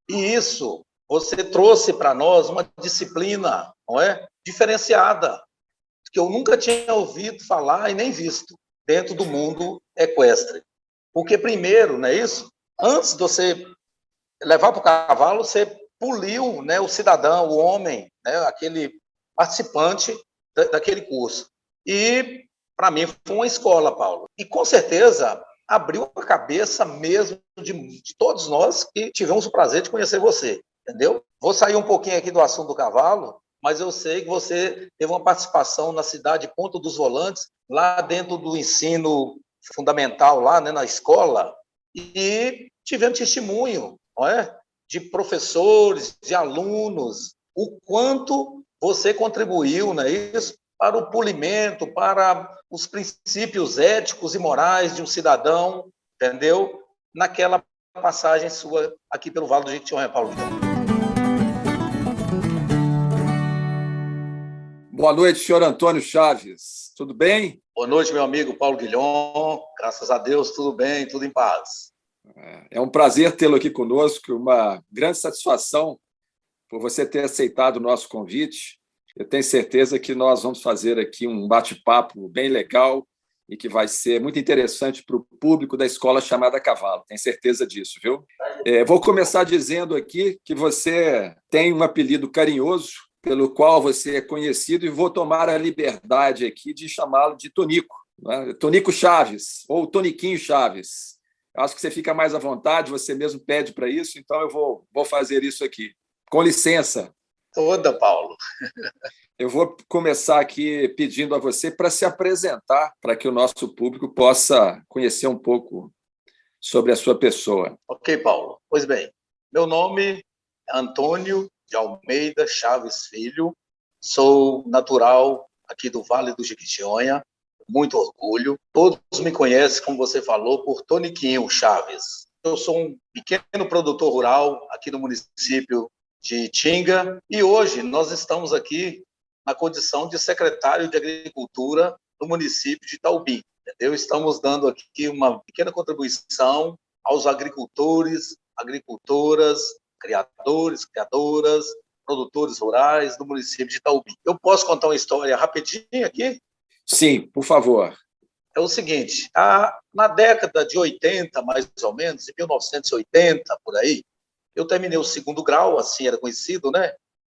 E isso você trouxe para nós uma disciplina, não é? Diferenciada, que eu nunca tinha ouvido falar e nem visto dentro do mundo equestre. Porque primeiro, não é isso? Antes de você levar para o cavalo, você poliu, né, o cidadão, o homem, né, aquele participante daquele curso. E, para mim, foi uma escola, Paulo. E, com certeza, abriu a cabeça mesmo de todos nós que tivemos o prazer de conhecer você, entendeu? Vou sair um pouquinho aqui do assunto do cavalo, mas eu sei que você teve uma participação na cidade Ponto dos Volantes, lá dentro do ensino fundamental, lá, né, na escola, e tivemos testemunho, não é? De professores, de alunos, o quanto você contribuiu, não é isso? Para o polimento, para os princípios éticos e morais de um cidadão, entendeu? Naquela passagem sua aqui pelo Vale do Jequitinhonha, Paulo. Boa noite, senhor Antônio Chaves. Tudo bem? Boa noite, meu amigo Paulo Guilhom. Graças a Deus, tudo bem, tudo em paz. É um prazer tê-lo aqui conosco, uma grande satisfação por você ter aceitado o nosso convite. Eu tenho certeza que nós vamos fazer aqui um bate-papo bem legal e que vai ser muito interessante para o público da escola chamada Cavalo. Tenho certeza disso, viu? Vou começar dizendo aqui que você tem um apelido carinhoso pelo qual você é conhecido e vou tomar a liberdade aqui de chamá-lo de Tonico, né? Tonico Chaves ou Toniquinho Chaves. Acho que você fica mais à vontade, você mesmo pede para isso, então eu vou fazer isso aqui. Com licença. Toda, Paulo. Eu vou começar aqui pedindo a você para se apresentar, para que o nosso público possa conhecer um pouco sobre a sua pessoa. Ok, Paulo. Pois bem, meu nome é Antônio de Almeida Chaves Filho, sou natural aqui do Vale do Jequitinhonha, muito orgulho. Todos me conhecem, como você falou, por Toniquinho Chaves. Eu sou um pequeno produtor rural aqui no município de Tinga e hoje nós estamos aqui na condição de secretário de Agricultura do município de Itaubim. Entendeu? Estamos dando aqui uma pequena contribuição aos agricultores, agricultoras, criadores, criadoras, produtores rurais do município de Itaubim. Eu posso contar uma história rapidinho aqui? Sim, por favor. É o seguinte, na década de 80, mais ou menos, em 1980, por aí, eu terminei o segundo grau, assim era conhecido, né?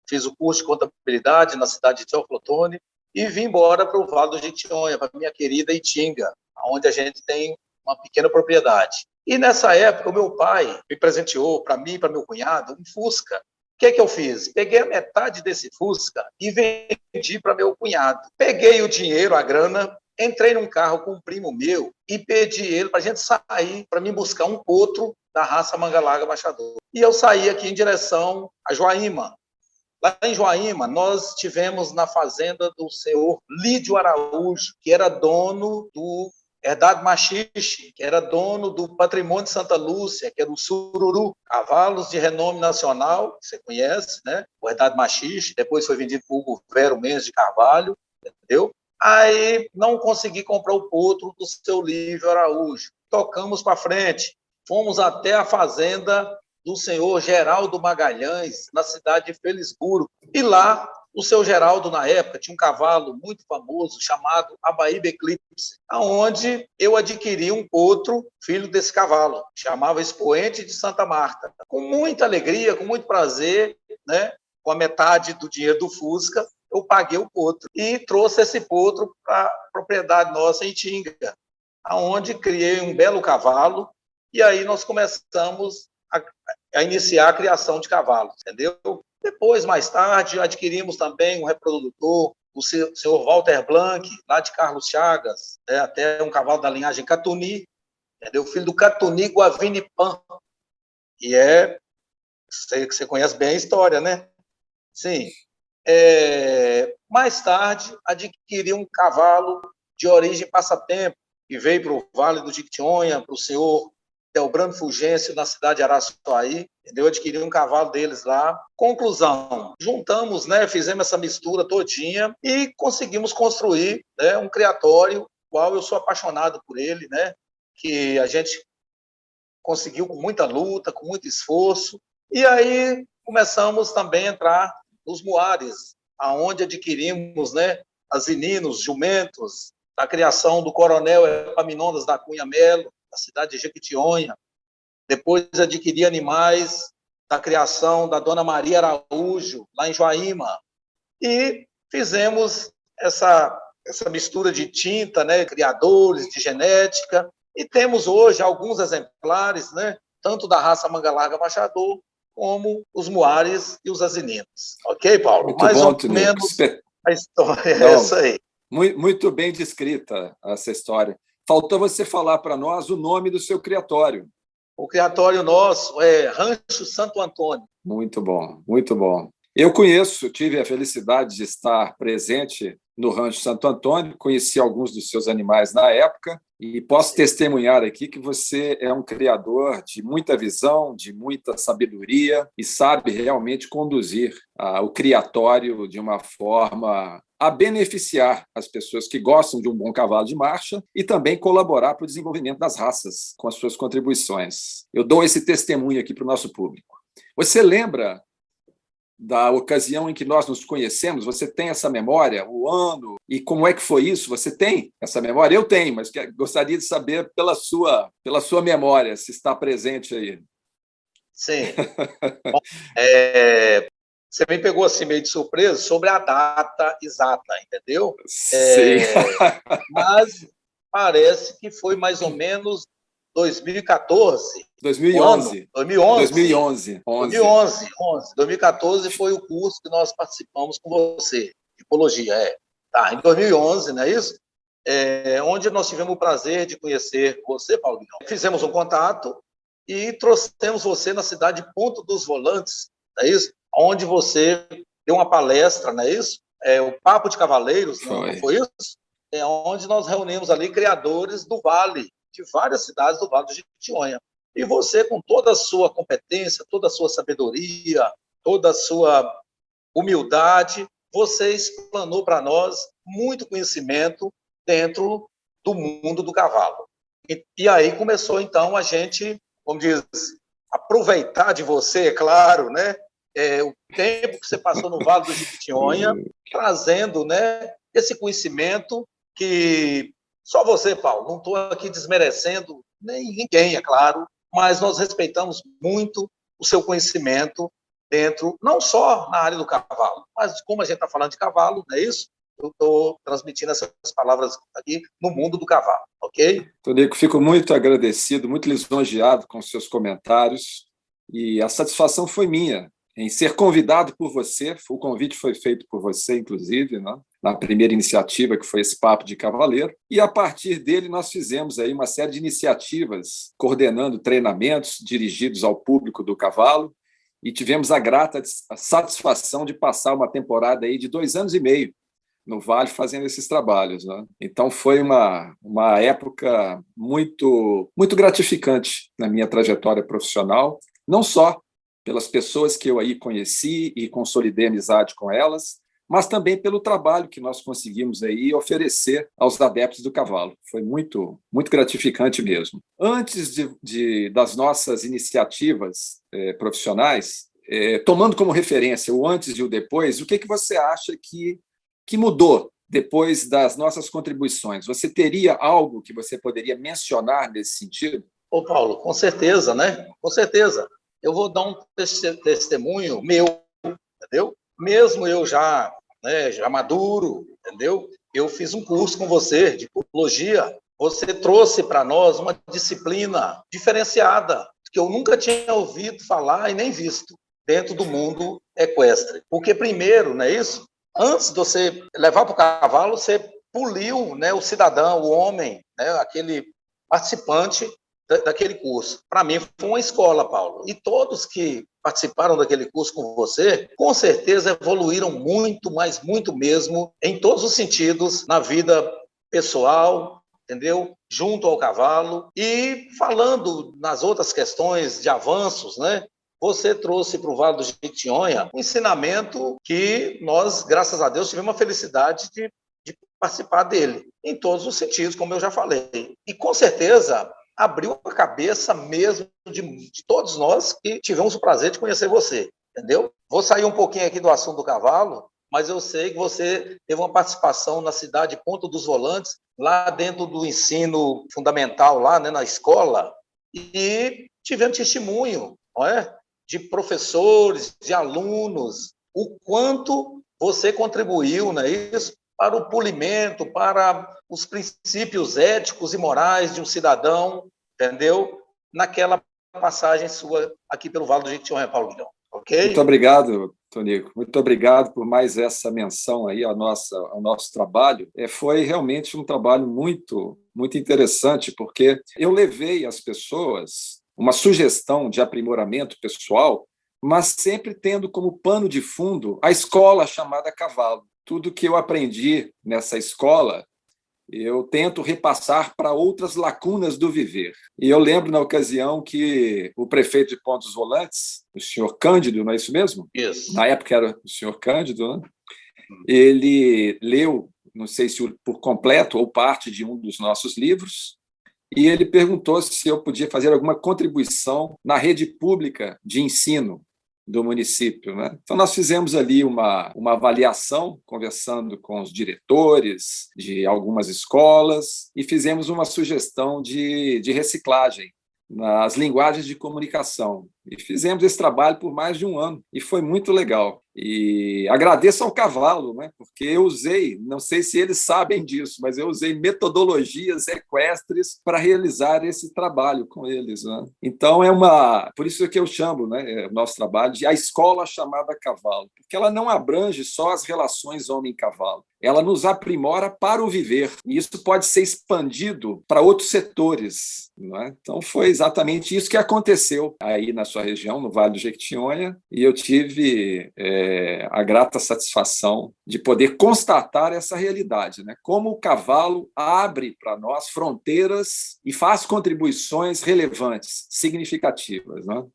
Fiz o curso de contabilidade na cidade de Teoflotone e vim embora para o Vale do Jequitinhonha, para minha querida Itinga, onde a gente tem uma pequena propriedade. E nessa época, o meu pai me presenteou, para mim e para meu cunhado, um Fusca. O que eu fiz? Peguei a metade desse Fusca e vendi para meu cunhado. Peguei o dinheiro, a grana, entrei num carro com um primo meu e pedi ele para a gente sair, para mim buscar um potro da raça Manga-Larga Machador. E eu saí aqui em direção a Joaíma. Lá em Joaíma, nós tivemos na fazenda do senhor Lídio Araújo, que era dono do Herdade Machixe, que era dono do Patrimônio de Santa Lúcia, que era o Sururu, cavalos de renome nacional, que você conhece, né? O Herdade Machixe, depois foi vendido por Hugo Vero Mendes de Carvalho, entendeu? Aí não consegui comprar o potro do seu Lídio Araújo. Tocamos para frente, fomos até a fazenda do senhor Geraldo Magalhães, na cidade de Felisburgo. E lá, o seu Geraldo, na época, tinha um cavalo muito famoso chamado Abaíba Eclipse, onde eu adquiri um potro, filho desse cavalo, chamava Expoente de Santa Marta. Com muita alegria, com muito prazer, né? Com a metade do dinheiro do Fusca, eu paguei o potro e trouxe esse potro para a propriedade nossa em Tinga, onde criei um belo cavalo e aí nós começamos a iniciar a criação de cavalos, entendeu? Depois, mais tarde, adquirimos também um reprodutor, o senhor Walter Blanc, lá de Carlos Chagas, até um cavalo da linhagem Catuni, entendeu? Filho do Catuni Guavinipan, e sei que você conhece bem a história, né? Sim. Mais tarde, adquiri um cavalo de origem passatempo, que veio para o Vale do Jequitinhonha, para o senhor Delbrando Fulgêncio, na cidade de Araçuaí, entendeu? Adquiri um cavalo deles lá. Conclusão, juntamos, né, fizemos essa mistura todinha e conseguimos construir, né, um criatório, qual eu sou apaixonado por ele, né, que a gente conseguiu com muita luta, com muito esforço, E aí começamos também a entrar nos muares, aonde adquirimos, né, asininos, jumentos, a criação do coronel Epaminondas da Cunha Melo, da cidade de Jequitinhonha. Depois adquiri animais da criação da Dona Maria Araújo, lá em Joaíma. E fizemos essa mistura de tinta, né, criadores, de genética, e temos hoje alguns exemplares, né, tanto da raça manga larga machador, como os muares e os asininos. Ok, Paulo? Muito Mais bom, ou Tonico. menos a história é Não, essa aí. muito bem descrita essa história. Faltou você falar para nós o nome do seu criatório. O criatório nosso é Rancho Santo Antônio. Muito bom, muito bom. Eu conheço, tive a felicidade de estar presente no Rancho Santo Antônio, conheci alguns dos seus animais na época e posso testemunhar aqui que você é um criador de muita visão, de muita sabedoria e sabe realmente conduzir o criatório de uma forma a beneficiar as pessoas que gostam de um bom cavalo de marcha e também colaborar para o desenvolvimento das raças com as suas contribuições. Eu dou esse testemunho aqui para o nosso público. Você lembra da ocasião em que nós nos conhecemos? Você tem essa memória, o ano, e como é que foi isso? Você tem essa memória? Eu tenho, mas gostaria de saber pela sua memória, se está presente aí. Sim. Bom, você me pegou assim meio de surpresa sobre a data exata, entendeu? Sim. Mas parece que foi mais ou menos 2014. 2011. 2011. 2014 foi o curso que nós participamos com você, de Ecologia. Tá, em 2011, não é isso? Onde nós tivemos o prazer de conhecer você, Paulinho. Fizemos um contato e trouxemos você na cidade de Ponto dos Volantes, não é isso? Onde você deu uma palestra, não é isso? O Papo de Cavaleiros, não foi isso? Onde nós reunimos ali criadores do Vale, de várias cidades do Vale do Jequitinhonha. E você, com toda a sua competência, toda a sua sabedoria, toda a sua humildade, você explanou para nós muito conhecimento dentro do mundo do cavalo. E aí começou, então, a gente, como diz, aproveitar de você, é claro, né? O tempo que você passou no Vale do Jequitinhonha, trazendo, né, esse conhecimento que só você, Paulo, não estou aqui desmerecendo nem ninguém, é claro, mas nós respeitamos muito o seu conhecimento dentro, não só na área do cavalo, mas como a gente está falando de cavalo, não é isso? Eu estou transmitindo essas palavras aqui no mundo do cavalo, ok? Tonico, fico muito agradecido, muito lisonjeado com os seus comentários e a satisfação foi minha em ser convidado por você. O convite foi feito por você, inclusive, né? Na primeira iniciativa, que foi esse Papo de Cavaleiro, e a partir dele nós fizemos aí uma série de iniciativas coordenando treinamentos dirigidos ao público do cavalo e tivemos a grata satisfação de passar uma temporada aí de 2 anos e meio no Vale fazendo esses trabalhos, né? Então foi uma época muito gratificante na minha trajetória profissional, não só pelas pessoas que eu aí conheci e consolidei amizade com elas, mas também pelo trabalho que nós conseguimos aí oferecer aos adeptos do cavalo. Foi muito gratificante mesmo. Antes das nossas iniciativas profissionais, tomando como referência o antes e o depois, o que você acha que mudou depois das nossas contribuições? Você teria algo que você poderia mencionar nesse sentido? Ô, Paulo, com certeza, né? Com certeza. Eu vou dar um testemunho meu, entendeu? Mesmo eu já maduro, entendeu? Eu fiz um curso com você de ecologia. Você trouxe para nós uma disciplina diferenciada, que eu nunca tinha ouvido falar e nem visto dentro do mundo equestre. Porque primeiro, não é isso? Antes de você levar para o cavalo, você poliu, né, o cidadão, o homem, né, aquele participante daquele curso. Para mim, foi uma escola, Paulo. E todos que participaram daquele curso com você, com certeza evoluíram muito, mas muito mesmo, em todos os sentidos, na vida pessoal, entendeu? Junto ao cavalo. E falando nas outras questões de avanços, né? Você trouxe para o Vale do Jequitinhonha um ensinamento que nós, graças a Deus, tivemos a felicidade de participar dele, em todos os sentidos, como eu já falei. E, com certeza, abriu a cabeça mesmo de todos nós que tivemos o prazer de conhecer você, entendeu? Vou sair um pouquinho aqui do assunto do cavalo, mas eu sei que você teve uma participação na cidade de Ponta dos Volantes, lá dentro do ensino fundamental, lá, né, na escola, e tivemos testemunho, não é? De professores, de alunos, o quanto você contribuiu, não é isso? Para o polimento, para os princípios éticos e morais de um cidadão, entendeu? Naquela passagem sua aqui pelo Vale do Jequitinhonha, Paulo Guilhom, Muito ok? obrigado, Tonico. Muito obrigado por mais essa menção aí ao nosso trabalho. Foi realmente um trabalho muito interessante, porque eu levei às pessoas uma sugestão de aprimoramento pessoal, mas sempre tendo como pano de fundo a escola chamada Cavalo. Tudo que eu aprendi nessa escola eu tento repassar para outras lacunas do viver. E eu lembro, na ocasião, que o prefeito de Pontos Volantes, o senhor Cândido, não é isso mesmo? Isso. Na época era o senhor Cândido, né? Ele leu, não sei se por completo ou parte de um dos nossos livros, e ele perguntou se eu podia fazer alguma contribuição na rede pública de ensino do município, né? Então, nós fizemos ali uma avaliação, conversando com os diretores de algumas escolas, e fizemos uma sugestão de reciclagem nas linguagens de comunicação. E fizemos esse trabalho por mais de um ano, e foi muito legal. E agradeço ao Cavalo, né? Porque eu usei, não sei se eles sabem disso, mas eu usei metodologias equestres para realizar esse trabalho com eles, né? Então, por isso que eu chamo, né, o nosso trabalho de a escola chamada Cavalo, porque ela não abrange só as relações homem-cavalo, ela nos aprimora para o viver, e isso pode ser expandido para outros setores, não é? Então, foi exatamente isso que aconteceu aí na sua região, no Vale do Jequitinhonha, e eu tive a grata satisfação de poder constatar essa realidade, né? Como o cavalo abre para nós fronteiras e faz contribuições relevantes, significativas, né?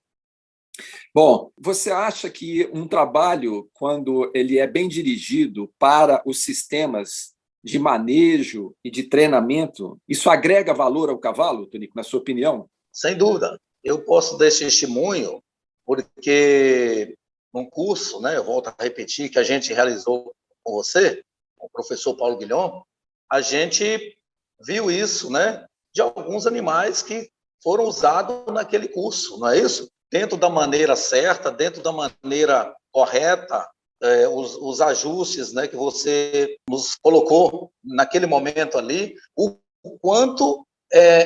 Bom, você acha que um trabalho, quando ele é bem dirigido para os sistemas de manejo e de treinamento, isso agrega valor ao cavalo, Tonico, na sua opinião? Sem dúvida. Eu posso dar esse testemunho porque num curso, né, eu volto a repetir, que a gente realizou com você, com o professor Paulo Guilhom, a gente viu isso, né, de alguns animais que foram usados naquele curso, não é isso? Dentro da maneira certa, dentro da maneira correta, os ajustes, né, que você nos colocou naquele momento ali, o quanto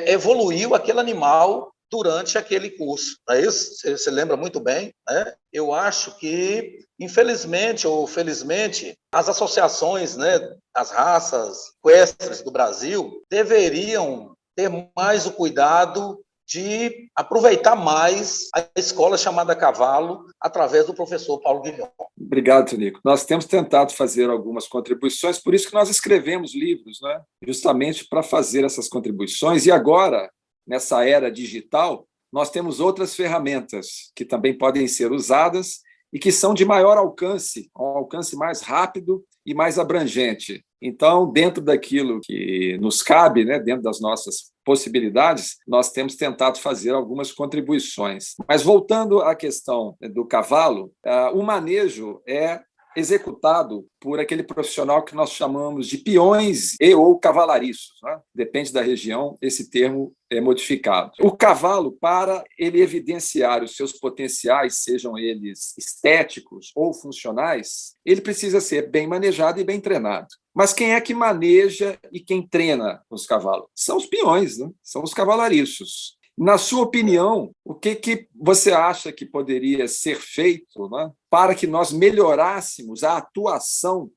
evoluiu aquele animal durante aquele curso, não é isso? Você lembra muito bem, né? Eu acho que, infelizmente ou felizmente, as associações, né, as raças equestres do Brasil deveriam ter mais o cuidado de aproveitar mais a escola chamada Cavalo através do professor Paulo Guilhom. Obrigado, Tonico. Nós temos tentado fazer algumas contribuições, por isso que nós escrevemos livros, né? Justamente para fazer essas contribuições. E agora, nessa era digital, nós temos outras ferramentas que também podem ser usadas e que são de maior alcance, um alcance mais rápido e mais abrangente. Então, dentro daquilo que nos cabe, né, dentro das nossas possibilidades, nós temos tentado fazer algumas contribuições. Mas, voltando à questão do cavalo, o manejo é executado por aquele profissional que nós chamamos de peões e ou cavalariços, né? Depende da região, esse termo é modificado. O cavalo, para ele evidenciar os seus potenciais, sejam eles estéticos ou funcionais, ele precisa ser bem manejado e bem treinado. Mas quem é que maneja e quem treina os cavalos? São os peões, né? São os cavalariços. Na sua opinião, o que você acha que poderia ser feito, né, para que nós melhorássemos a atuação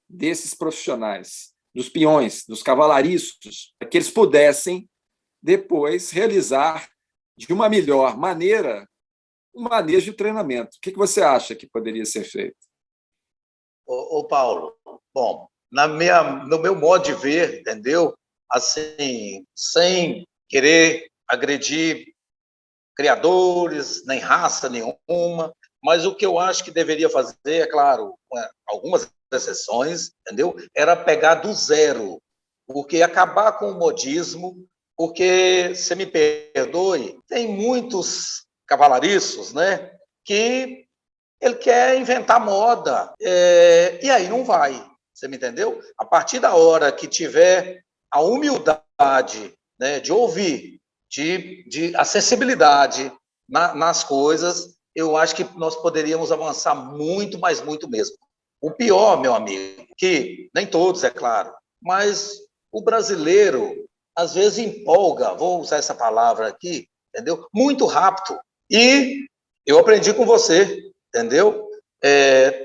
desses profissionais, dos peões, dos cavalariços, para que eles pudessem depois realizar de uma melhor maneira um manejo de treinamento? O que você acha que poderia ser feito? Ô Paulo, bom, no meu modo de ver, entendeu? Assim, sem querer agredir criadores, nem raça nenhuma, mas o que eu acho que deveria fazer, é claro, com algumas exceções, entendeu? Era pegar do zero, porque acabar com o modismo, porque, você me perdoe, tem muitos cavalariços, né, que ele quer inventar moda, e aí não vai, você me entendeu? A partir da hora que tiver a humildade, né, de ouvir, de acessibilidade nas coisas, eu acho que nós poderíamos avançar muito, mas muito mesmo. O pior, meu amigo, que nem todos, é claro, mas o brasileiro às vezes empolga, vou usar essa palavra aqui, entendeu? Muito rápido. E eu aprendi com você, entendeu?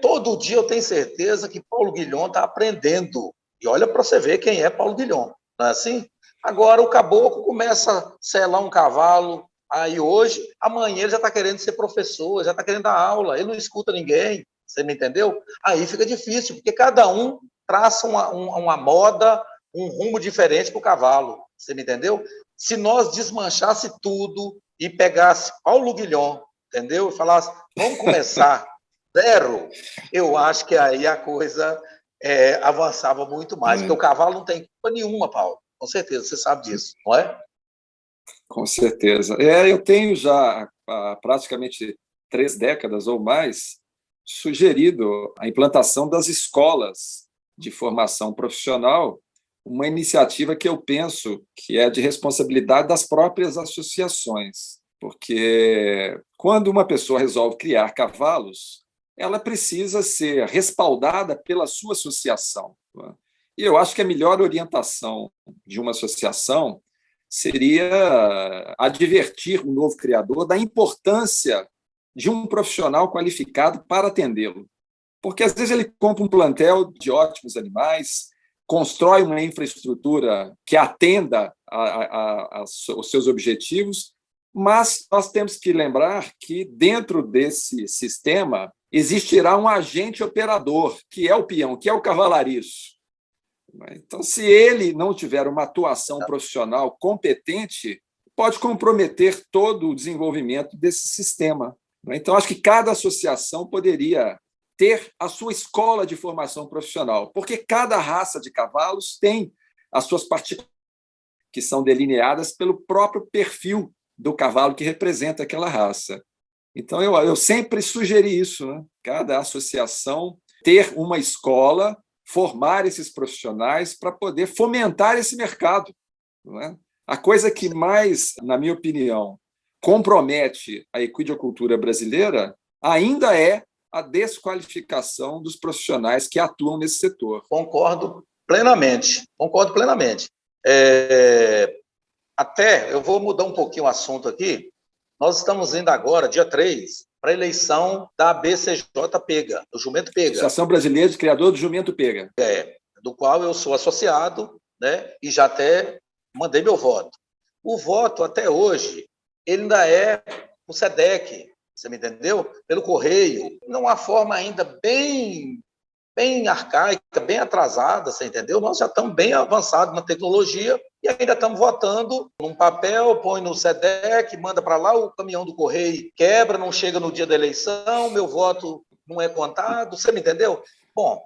Todo dia eu tenho certeza que Paulo Guilhom está aprendendo. E olha para você ver quem é Paulo Guilhom, não é assim? Agora o caboclo começa a selar um cavalo, aí hoje, amanhã ele já está querendo ser professor, já está querendo dar aula, ele não escuta ninguém, você me entendeu? Aí fica difícil, porque cada um traça uma moda, um rumo diferente para o cavalo, você me entendeu? Se nós desmanchasse tudo e pegasse Paulo Guilhom, entendeu? E falasse, vamos começar zero, eu acho que aí a coisa avançava muito mais, porque o cavalo não tem culpa nenhuma, Paulo, com certeza, você sabe disso, não é? Com certeza. Eu tenho já há praticamente 3 décadas ou mais sugerido a implantação das escolas de formação profissional, uma iniciativa que eu penso que é de responsabilidade das próprias associações, porque quando uma pessoa resolve criar cavalos, ela precisa ser respaldada pela sua associação. E eu acho que a melhor orientação de uma associação seria advertir o novo criador da importância de um profissional qualificado para atendê-lo. Porque, às vezes, ele compra um plantel de ótimos animais, constrói uma infraestrutura que atenda aos seus objetivos, mas nós temos que lembrar que, dentro desse sistema, existirá um agente operador, que é o peão, que é o cavalariço. Então, se ele não tiver uma atuação profissional competente, pode comprometer todo o desenvolvimento desse sistema. Então, acho que cada associação poderia ter a sua escola de formação profissional, porque cada raça de cavalos tem as suas particularidades, que são delineadas pelo próprio perfil do cavalo que representa aquela raça. Então, eu sempre sugeri isso, né? Cada associação ter uma escola, formar esses profissionais para poder fomentar esse mercado. Não é? A coisa que mais, na minha opinião, compromete a equidicultura brasileira ainda é a desqualificação dos profissionais que atuam nesse setor. Concordo plenamente, concordo plenamente. Até, eu vou mudar um pouquinho o assunto aqui, nós estamos indo agora, dia 3, para a eleição da ABCJ Pega, do Jumento Pega. Associação Brasileira de Criador do Jumento Pega. Do qual eu sou associado, né, e já até mandei meu voto. O voto, até hoje, ele ainda é o SEDEC, você me entendeu? Pelo correio, numa forma ainda bem arcaica, bem atrasada, você entendeu? Nós já estamos bem avançados na tecnologia e ainda estamos votando num papel, põe no SEDEC, manda para lá, o caminhão do correio quebra, não chega no dia da eleição, meu voto não é contado, você me entendeu? Bom,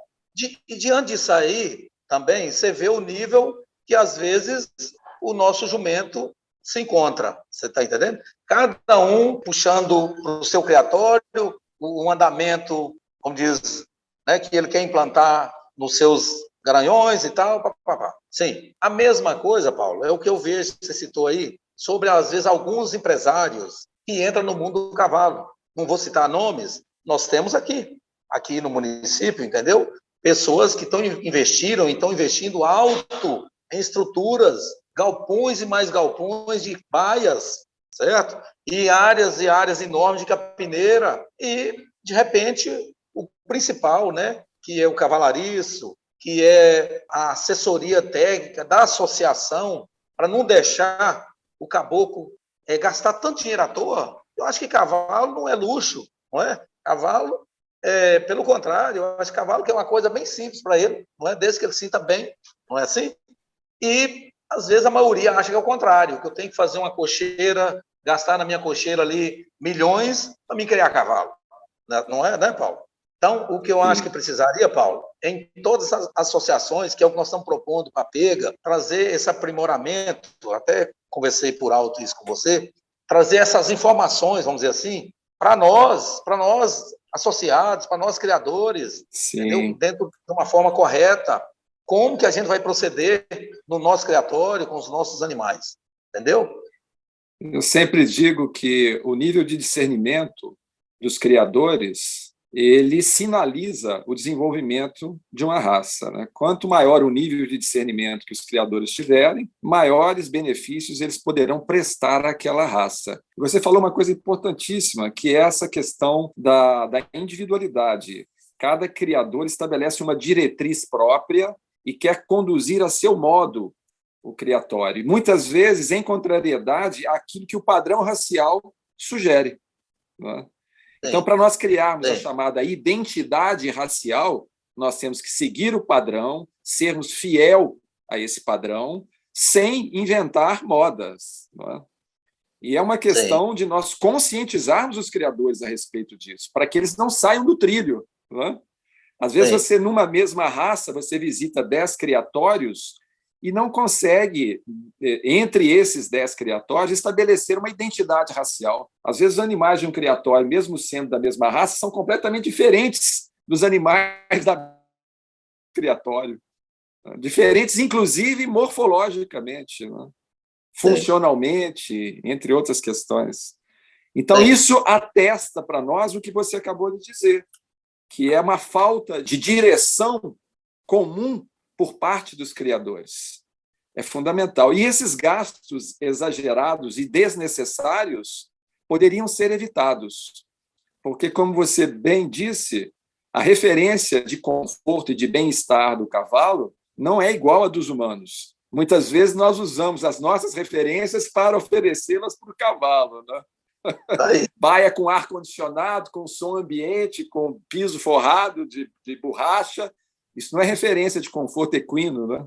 e diante disso aí, também, você vê o nível que, às vezes, o nosso jumento se encontra, você está entendendo? Cada um puxando para o seu criatório, um andamento, como diz, né, que ele quer implantar nos seus garanhões e tal. Papapá. Sim, a mesma coisa, Paulo, é o que eu vejo, você citou aí, sobre, às vezes, alguns empresários que entram no mundo do cavalo. Não vou citar nomes, nós temos aqui no município, entendeu? Pessoas que investiram e estão investindo alto em estruturas, galpões e mais galpões de baias, certo? E áreas enormes de capineira. E, de repente, o principal, né, que é o cavalariço, que é a assessoria técnica da associação, para não deixar o caboclo gastar tanto dinheiro à toa. Eu acho que cavalo não é luxo, não é? Cavalo, pelo contrário, eu acho que cavalo que é uma coisa bem simples para ele, não é? Desde que ele sinta bem, não é assim? E, às vezes, a maioria acha que é o contrário, que eu tenho que fazer uma cocheira, gastar na minha cocheira ali milhões para me criar cavalo. Não é, né, Paulo? Então, o que eu acho que precisaria, Paulo, em todas as associações, que é o que nós estamos propondo para a PEGA, trazer esse aprimoramento, até conversei por alto isso com você, trazer essas informações, vamos dizer assim, para nós associados, para nós criadores, entendeu? Dentro de uma forma correta, como que a gente vai proceder no nosso criatório com os nossos animais, entendeu? Eu sempre digo que o nível de discernimento dos criadores, ele sinaliza o desenvolvimento de uma raça, né? Quanto maior o nível de discernimento que os criadores tiverem, maiores benefícios eles poderão prestar àquela raça. Você falou uma coisa importantíssima, que é essa questão da individualidade. Cada criador estabelece uma diretriz própria e quer conduzir a seu modo o criatório. Muitas vezes, em contrariedade àquilo que o padrão racial sugere, né? Então, para nós criarmos a chamada identidade racial, nós temos que seguir o padrão, sermos fiel a esse padrão, sem inventar modas, não é? E é uma questão de nós conscientizarmos os criadores a respeito disso, para que eles não saiam do trilho, não é? Às vezes, você, numa mesma raça, você visita 10 criatórios e não consegue, entre esses 10 criatórios, estabelecer uma identidade racial. Às vezes, os animais de um criatório, mesmo sendo da mesma raça, são completamente diferentes dos animais da criatório. Diferentes, inclusive, morfologicamente, né? Funcionalmente, entre outras questões. Então, isso atesta para nós o que você acabou de dizer, que é uma falta de direção comum por parte dos criadores. É fundamental. E esses gastos exagerados e desnecessários poderiam ser evitados, porque, como você bem disse, a referência de conforto e de bem-estar do cavalo não é igual à dos humanos. Muitas vezes nós usamos as nossas referências para oferecê-las para o cavalo, né? Baia com ar-condicionado, com som ambiente, com piso forrado de borracha. Isso não é referência de conforto equino, né?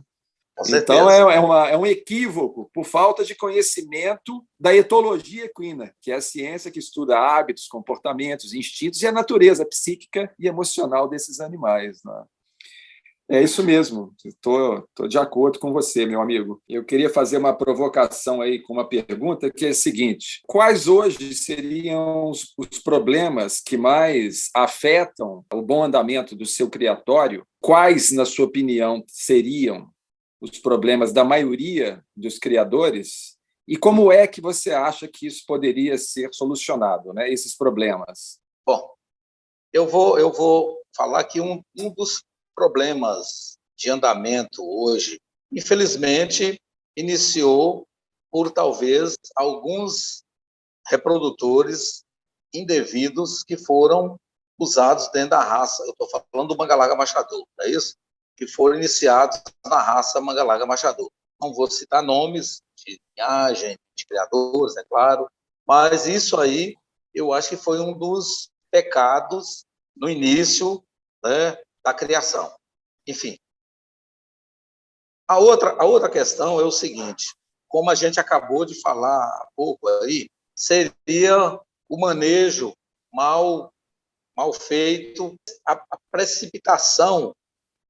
Então, é um equívoco por falta de conhecimento da etologia equina, que é a ciência que estuda hábitos, comportamentos, instintos e a natureza psíquica e emocional desses animais, né? É isso mesmo, estou de acordo com você, meu amigo. Eu queria fazer uma provocação aí com uma pergunta que é a seguinte: quais hoje seriam os problemas que mais afetam o bom andamento do seu criatório? Quais, na sua opinião, seriam os problemas da maioria dos criadores? E como é que você acha que isso poderia ser solucionado, né, esses problemas? Bom, eu vou falar aqui um dos problemas de andamento hoje, infelizmente, iniciou por talvez alguns reprodutores indevidos que foram usados dentro da raça. Eu estou falando do Manga-Larga Machador, não é isso? Que foram iniciados na raça Manga-Larga Machador. Não vou citar nomes de linhagem, de criadores, é claro, mas isso aí eu acho que foi um dos pecados no início, né, da criação. Enfim. A outra questão é o seguinte, como a gente acabou de falar há pouco aí, seria o manejo mal feito, a precipitação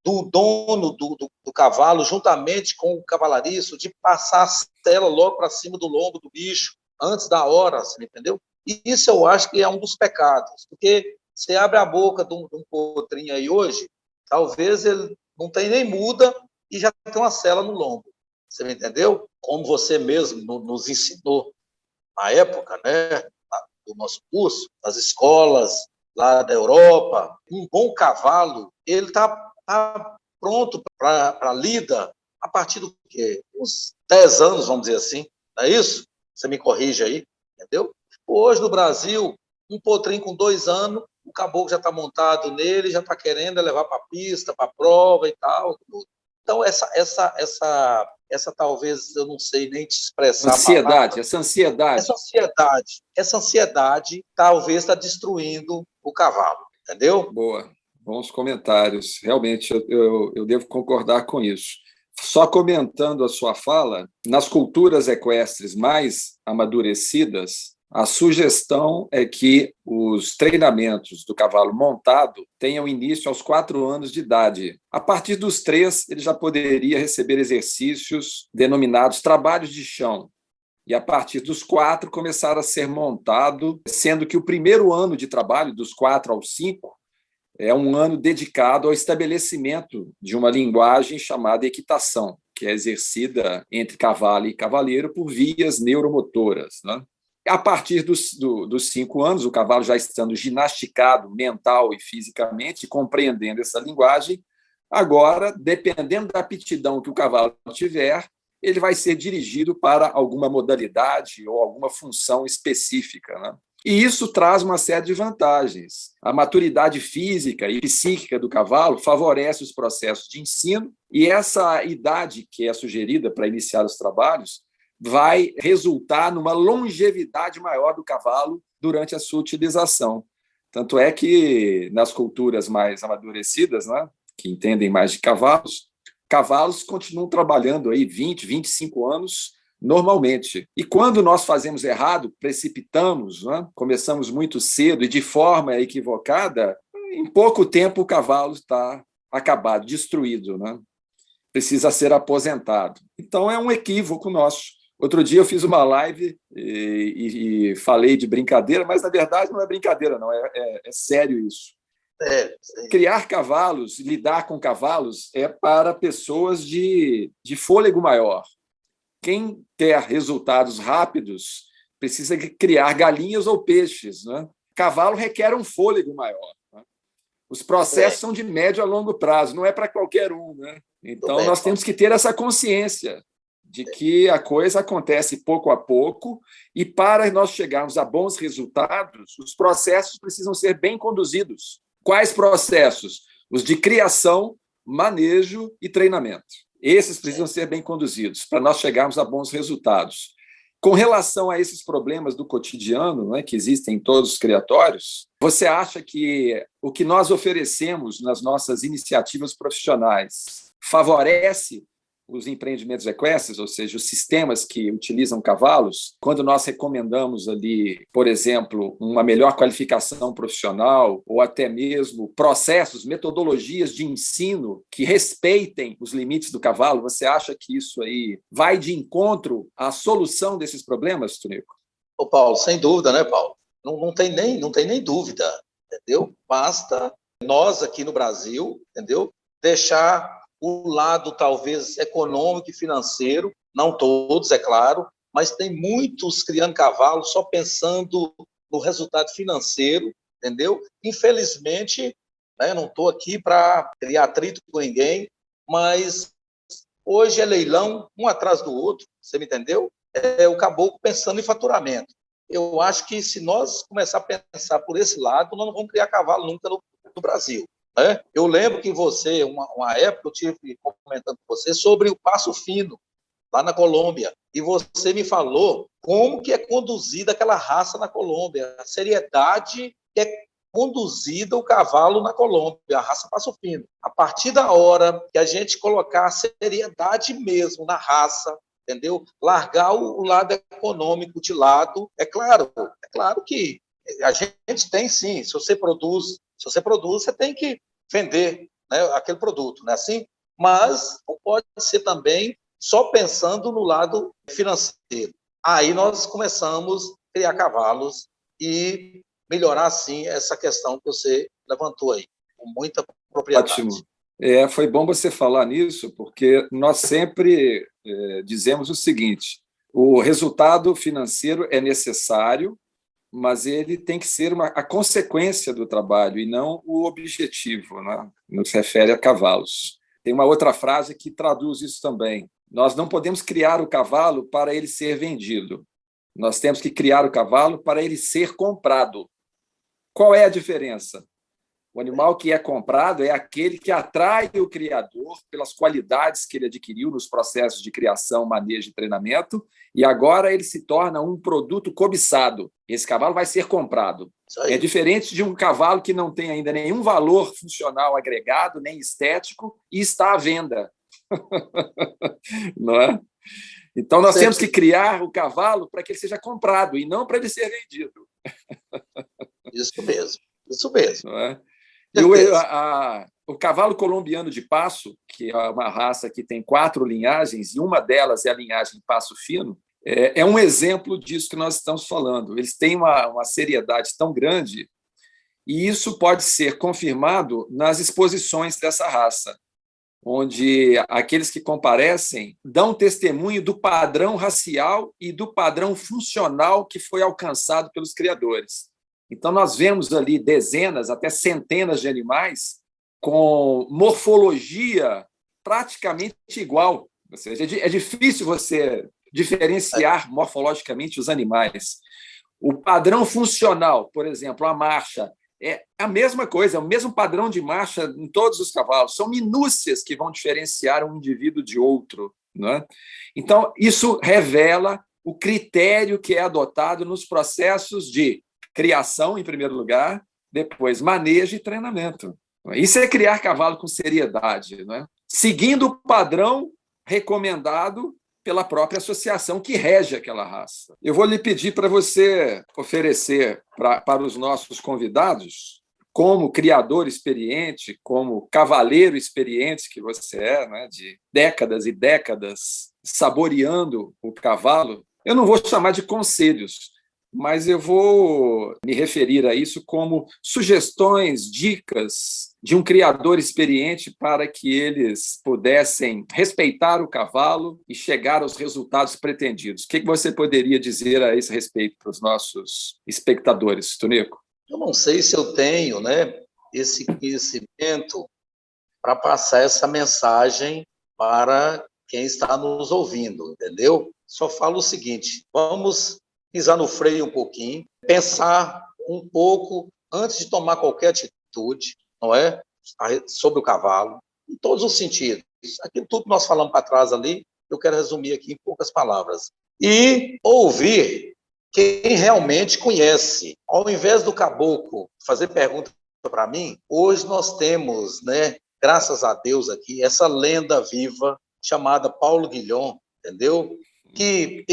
do dono do cavalo, juntamente com o cavalariço, de passar a sela logo para cima do lombo do bicho, antes da hora, você entendeu? E isso eu acho que é um dos pecados, porque você abre a boca de um potrinho aí hoje, talvez ele não tem nem muda e já tem uma sela no lombo. Você me entendeu? Como você mesmo nos ensinou na época, né, do nosso curso, nas escolas lá da Europa, um bom cavalo, ele está pronto para lida a partir do quê? Uns 10 anos, vamos dizer assim. Não é isso? Você me corrige aí, entendeu? Hoje, no Brasil, um potrinho com 2 anos, o caboclo já está montado nele, já está querendo levar para a pista, para a prova e tal. Então, essa talvez, eu não sei nem te expressar. Essa ansiedade talvez está destruindo o cavalo, entendeu? Boa, bons comentários. Realmente, eu devo concordar com isso. Só comentando a sua fala, nas culturas equestres mais amadurecidas, A sugestão é que os treinamentos do cavalo montado tenham início aos 4 anos de idade. A partir dos 3, ele já poderia receber exercícios denominados trabalhos de chão. E, a partir dos 4, começar a ser montado, sendo que o primeiro ano de trabalho, dos 4 aos 5, é um ano dedicado ao estabelecimento de uma linguagem chamada equitação, que é exercida entre cavalo e cavaleiro por vias neuromotoras, né? A partir dos 5 anos, o cavalo já estando ginasticado mental e fisicamente, compreendendo essa linguagem, agora, dependendo da aptidão que o cavalo tiver, ele vai ser dirigido para alguma modalidade ou alguma função específica, né? E isso traz uma série de vantagens. A maturidade física e psíquica do cavalo favorece os processos de ensino, e essa idade que é sugerida para iniciar os trabalhos vai resultar numa longevidade maior do cavalo durante a sua utilização. Tanto é que, nas culturas mais amadurecidas, né, que entendem mais de cavalos continuam trabalhando aí 20, 25 anos normalmente. E quando nós fazemos errado, precipitamos, né, começamos muito cedo e de forma equivocada, em pouco tempo o cavalo está acabado, destruído, né? Precisa ser aposentado. Então, é um equívoco nosso. Outro dia eu fiz uma live e falei de brincadeira, mas, na verdade, não é brincadeira, não. É sério isso. Criar cavalos, lidar com cavalos, é para pessoas de fôlego maior. Quem quer resultados rápidos precisa criar galinhas ou peixes, né? Cavalo requer um fôlego maior, né? Os processos são de médio a longo prazo, não é para qualquer um, né? Então, nós temos que ter essa consciência de que a coisa acontece pouco a pouco, e para nós chegarmos a bons resultados, os processos precisam ser bem conduzidos. Quais processos? Os de criação, manejo e treinamento. Esses precisam ser bem conduzidos para nós chegarmos a bons resultados. Com relação a esses problemas do cotidiano, né, que existem em todos os criatórios, você acha que o que nós oferecemos nas nossas iniciativas profissionais favorece os empreendimentos equestres, ou seja, os sistemas que utilizam cavalos, quando nós recomendamos ali, por exemplo, uma melhor qualificação profissional ou até mesmo processos, metodologias de ensino que respeitem os limites do cavalo, você acha que isso aí vai de encontro à solução desses problemas, Tonico? Ô, Paulo, sem dúvida, né, Paulo? Não tem nem dúvida, entendeu? Basta nós aqui no Brasil, entendeu? Deixar o lado, talvez, econômico e financeiro, não todos, é claro, mas tem muitos criando cavalos só pensando no resultado financeiro, entendeu? Infelizmente, né, não estou aqui para criar atrito com ninguém, mas hoje é leilão, um atrás do outro, você me entendeu? É o caboclo pensando em faturamento. Eu acho que se nós começar a pensar por esse lado, nós não vamos criar cavalo nunca no Brasil. Eu lembro que você, uma época, eu tive comentando com você sobre o passo fino, lá na Colômbia, e você me falou como que é conduzida aquela raça na Colômbia, a seriedade que é conduzida o cavalo na Colômbia, a raça passo fino. A partir da hora que a gente colocar a seriedade mesmo na raça, entendeu? Largar o lado econômico de lado, é claro que a gente tem sim, se você produz, você tem que vender, né, aquele produto, não é assim? Mas não pode ser também só pensando no lado financeiro. Aí nós começamos a criar cavalos e melhorar, sim, essa questão que você levantou aí, com muita propriedade. Ótimo. Foi bom você falar nisso, porque nós sempre dizemos o seguinte: o resultado financeiro é necessário, mas ele tem que ser a consequência do trabalho e não o objetivo, né? Nos refere a cavalos. Tem uma outra frase que traduz isso também. Nós não podemos criar o cavalo para ele ser vendido. Nós temos que criar o cavalo para ele ser comprado. Qual é a diferença? O animal que é comprado é aquele que atrai o criador pelas qualidades que ele adquiriu nos processos de criação, manejo e treinamento, e agora ele se torna um produto cobiçado. Esse cavalo vai ser comprado. É diferente de um cavalo que não tem ainda nenhum valor funcional agregado, nem estético, e está à venda. Não é? Então, nós temos que criar o cavalo para que ele seja comprado e não para ele ser vendido. Isso mesmo, isso mesmo. Não é? E o cavalo colombiano de passo, que é uma raça que tem 4 linhagens, e uma delas é a linhagem passo fino, é um exemplo disso que nós estamos falando. Eles têm uma seriedade tão grande, e isso pode ser confirmado nas exposições dessa raça, onde aqueles que comparecem dão testemunho do padrão racial e do padrão funcional que foi alcançado pelos criadores. Então, nós vemos ali dezenas, até centenas de animais com morfologia praticamente igual. Ou seja, é difícil você diferenciar morfologicamente os animais. O padrão funcional, por exemplo, a marcha, é a mesma coisa, é o mesmo padrão de marcha em todos os cavalos. São minúcias que vão diferenciar um indivíduo de outro. Não é? Então, isso revela o critério que é adotado nos processos de criação, em primeiro lugar, depois manejo e treinamento. Isso é criar cavalo com seriedade, não é? Seguindo o padrão recomendado pela própria associação que rege aquela raça. Eu vou lhe pedir para você oferecer para os nossos convidados, como criador experiente, como cavaleiro experiente que você é, né, de décadas e décadas saboreando o cavalo, eu não vou chamar de conselhos, mas eu vou me referir a isso como sugestões, dicas de um criador experiente para que eles pudessem respeitar o cavalo e chegar aos resultados pretendidos. O que você poderia dizer a esse respeito para os nossos espectadores, Tonico? Eu não sei se eu tenho, né, esse conhecimento para passar essa mensagem para quem está nos ouvindo, entendeu? Só falo o seguinte, vamos pisar no freio um pouquinho, pensar um pouco antes de tomar qualquer atitude, não é? Sobre o cavalo, em todos os sentidos. Aquilo tudo que nós falamos para trás ali, eu quero resumir aqui em poucas palavras. E ouvir quem realmente conhece. Ao invés do caboclo fazer pergunta para mim, hoje nós temos, né, graças a Deus aqui, essa lenda viva chamada Paulo Guilhom, entendeu? Que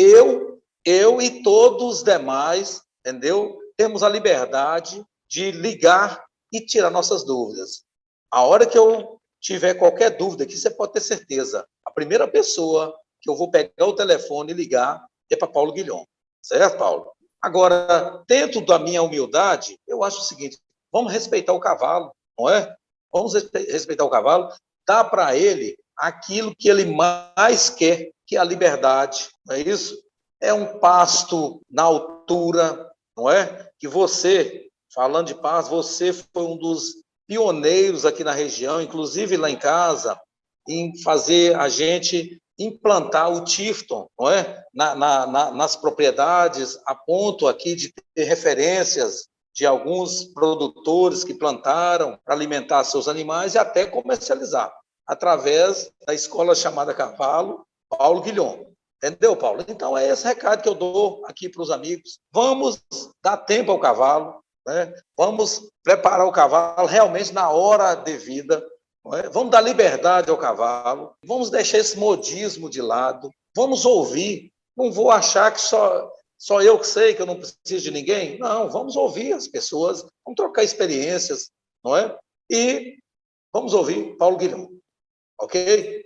eu e todos os demais, entendeu? Temos a liberdade de ligar e tirar nossas dúvidas. A hora que eu tiver qualquer dúvida aqui, você pode ter certeza. A primeira pessoa que eu vou pegar o telefone e ligar é para Paulo Guilhom. Certo, Paulo? Agora, dentro da minha humildade, eu acho o seguinte, vamos respeitar o cavalo, não é? Vamos respeitar o cavalo, dá para ele aquilo que ele mais quer, que é a liberdade, não é isso? É um pasto na altura, não é? Que você, falando de pasto, você foi um dos pioneiros aqui na região, inclusive lá em casa, em fazer a gente implantar o Tifton, não é? Nas propriedades, a ponto aqui de ter referências de alguns produtores que plantaram para alimentar seus animais e até comercializar, através da escola chamada Cavalo, Paulo Guilhom. Entendeu, Paulo? Então, é esse recado que eu dou aqui para os amigos. Vamos dar tempo ao cavalo, né? Vamos preparar o cavalo realmente na hora devida, não é? Vamos dar liberdade ao cavalo, vamos deixar esse modismo de lado, vamos ouvir. Não vou achar que só eu que sei, que eu não preciso de ninguém. Não, vamos ouvir as pessoas, vamos trocar experiências, não é? E vamos ouvir Paulo Guilhom, ok?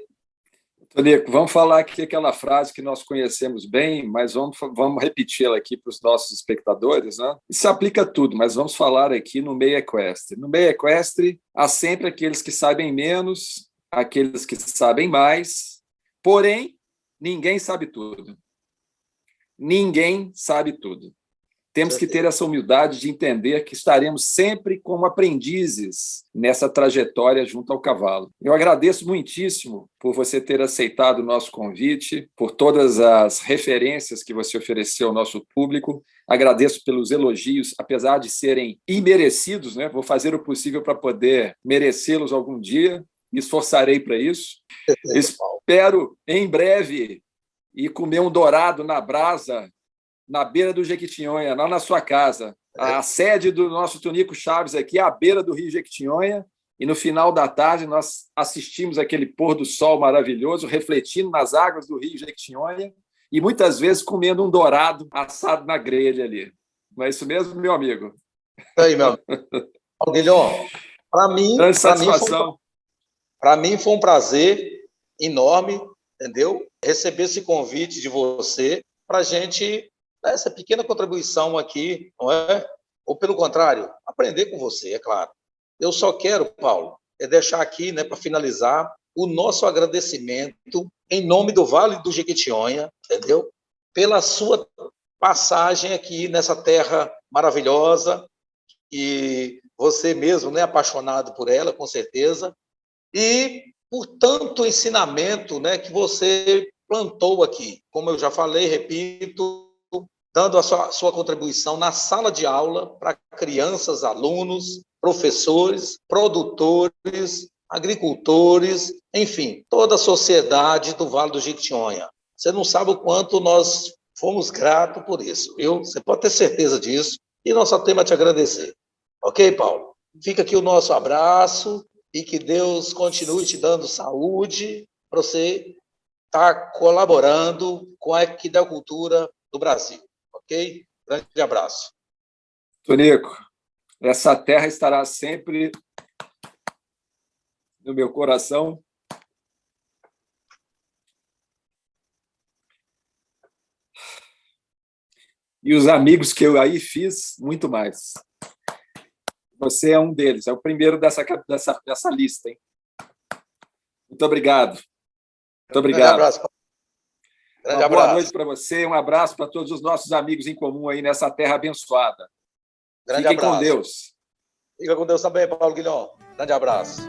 Tonico, vamos falar aqui aquela frase que nós conhecemos bem, mas vamos repeti-la aqui para os nossos espectadores, né? Isso se aplica a tudo, mas vamos falar aqui no meio equestre. No meio equestre, há sempre aqueles que sabem menos, aqueles que sabem mais, porém, ninguém sabe tudo. Ninguém sabe tudo. Temos que ter essa humildade de entender que estaremos sempre como aprendizes nessa trajetória junto ao cavalo. Eu agradeço muitíssimo por você ter aceitado o nosso convite, por todas as referências que você ofereceu ao nosso público. Agradeço pelos elogios, apesar de serem imerecidos, né? Vou fazer o possível para poder merecê-los algum dia, me esforçarei para isso. Espero, em breve, ir comer um dourado na brasa, na beira do Jequitinhonha, lá na sua casa. A sede do nosso Tonico Chaves aqui é à beira do Rio Jequitinhonha, e no final da tarde nós assistimos aquele pôr do sol maravilhoso, refletindo nas águas do Rio Jequitinhonha, e muitas vezes comendo um dourado assado na grelha ali. Não é isso mesmo, meu amigo? Aí, meu amigo. Guilherme, Grande satisfação. Para mim foi um prazer enorme, entendeu? Receber esse convite de você para a gente dar essa pequena contribuição aqui, não é? Ou, pelo contrário, aprender com você, é claro. Eu só quero, Paulo, deixar aqui, né, para finalizar, o nosso agradecimento em nome do Vale do Jequitinhonha, entendeu? Pela sua passagem aqui nessa terra maravilhosa, e você mesmo, né, apaixonado por ela, com certeza, e por tanto ensinamento, né, que você plantou aqui. Como eu já falei, repito, dando a sua contribuição na sala de aula para crianças, alunos, professores, produtores, agricultores, enfim, toda a sociedade do Vale do Jequitinhonha. Você não sabe o quanto nós fomos gratos por isso, viu? Você pode ter certeza disso. E nós só temos a te agradecer. Ok, Paulo? Fica aqui o nosso abraço e que Deus continue te dando saúde para você estar colaborando com a equicultura do Brasil. Ok? Grande abraço. Tonico, essa terra estará sempre no meu coração. E os amigos que eu aí fiz, muito mais. Você é um deles, é o primeiro dessa lista, hein? Muito obrigado. Muito obrigado. Grande abraço. Uma boa noite para você, um abraço para todos os nossos amigos em comum aí nessa terra abençoada. Grande Fiquem abraço. com Deus. Fica com Deus também, Paulo Guilherme. Grande abraço.